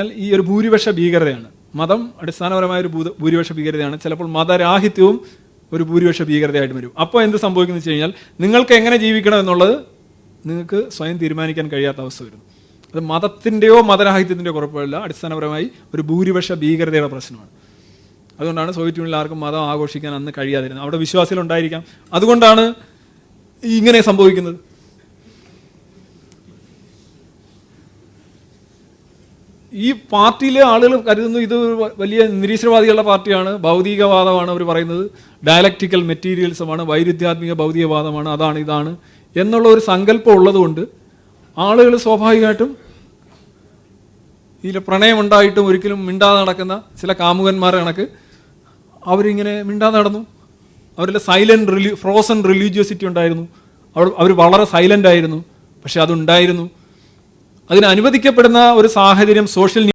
ഈ ഒരു ഭൂരിപക്ഷ ഭീകരതയാണ്. മതം അടിസ്ഥാനപരമായ ഒരു ഭൂരിപക്ഷ ഭീകരതയാണ്. ചിലപ്പോൾ മതരാഹിത്യവും ഒരു ഭൂരിപക്ഷ ഭീകരതയായിട്ട് വരും. അപ്പോൾ എന്ത് സംഭവിക്കുന്നു വെച്ച് കഴിഞ്ഞാൽ നിങ്ങൾക്ക് എങ്ങനെ ജീവിക്കണം എന്നുള്ളത് നിങ്ങൾക്ക് സ്വയം തീരുമാനിക്കാൻ കഴിയാത്ത അവസ്ഥ വരുന്നു. അത് മതത്തിൻ്റെയോ മതരാഹിത്യത്തിൻ്റെയോ കുഴപ്പമില്ല, അടിസ്ഥാനപരമായി ഒരു ഭൂരിപക്ഷ ഭീകരതയുടെ പ്രശ്നമാണ്. അതുകൊണ്ടാണ് സോവിയറ്റ് യൂണിയനിൽ ആർക്കും മതം ആഘോഷിക്കാൻ അന്ന് കഴിയാതിരുന്നത്. അവിടെ വിശ്വാസികളുണ്ടായിരിക്കാം, അതുകൊണ്ടാണ് ഇങ്ങനെ സംഭവിക്കുന്നത്. ഈ പാർട്ടിയിലെ ആളുകൾ കരുതുന്നു ഇത് വലിയ നിരീശ്വരവാദികളുടെ പാർട്ടിയാണ്, ഭൗതികവാദമാണ് അവർ പറയുന്നത്, ഡയലക്റ്റിക്കൽ മെറ്റീരിയലിസമാണ്, വൈരുദ്ധ്യാത്മിക ഭൗതികവാദമാണ്, അതാണ് ഇതാണ് എന്നുള്ള ഒരു സങ്കല്പം ഉള്ളതുകൊണ്ട് ആളുകൾ സ്വാഭാവികമായിട്ടും ഇതിൽ പ്രണയമുണ്ടായിട്ടും ഒരിക്കലും മിണ്ടാതെ നടക്കുന്ന ചില കാമുകന്മാരെ കണക്ക് അവരിങ്ങനെ മിണ്ടാതെ നടന്നു. അവരുടെ ഫ്രോസൺ റിലീജിയോസിറ്റി ഉണ്ടായിരുന്നു. അവർ വളരെ സൈലൻ്റ് ആയിരുന്നു. പക്ഷെ അതുണ്ടായിരുന്നു. അതിന് അനുവദിക്കപ്പെടുന്ന ഒരു സാഹചര്യം സോഷ്യൽ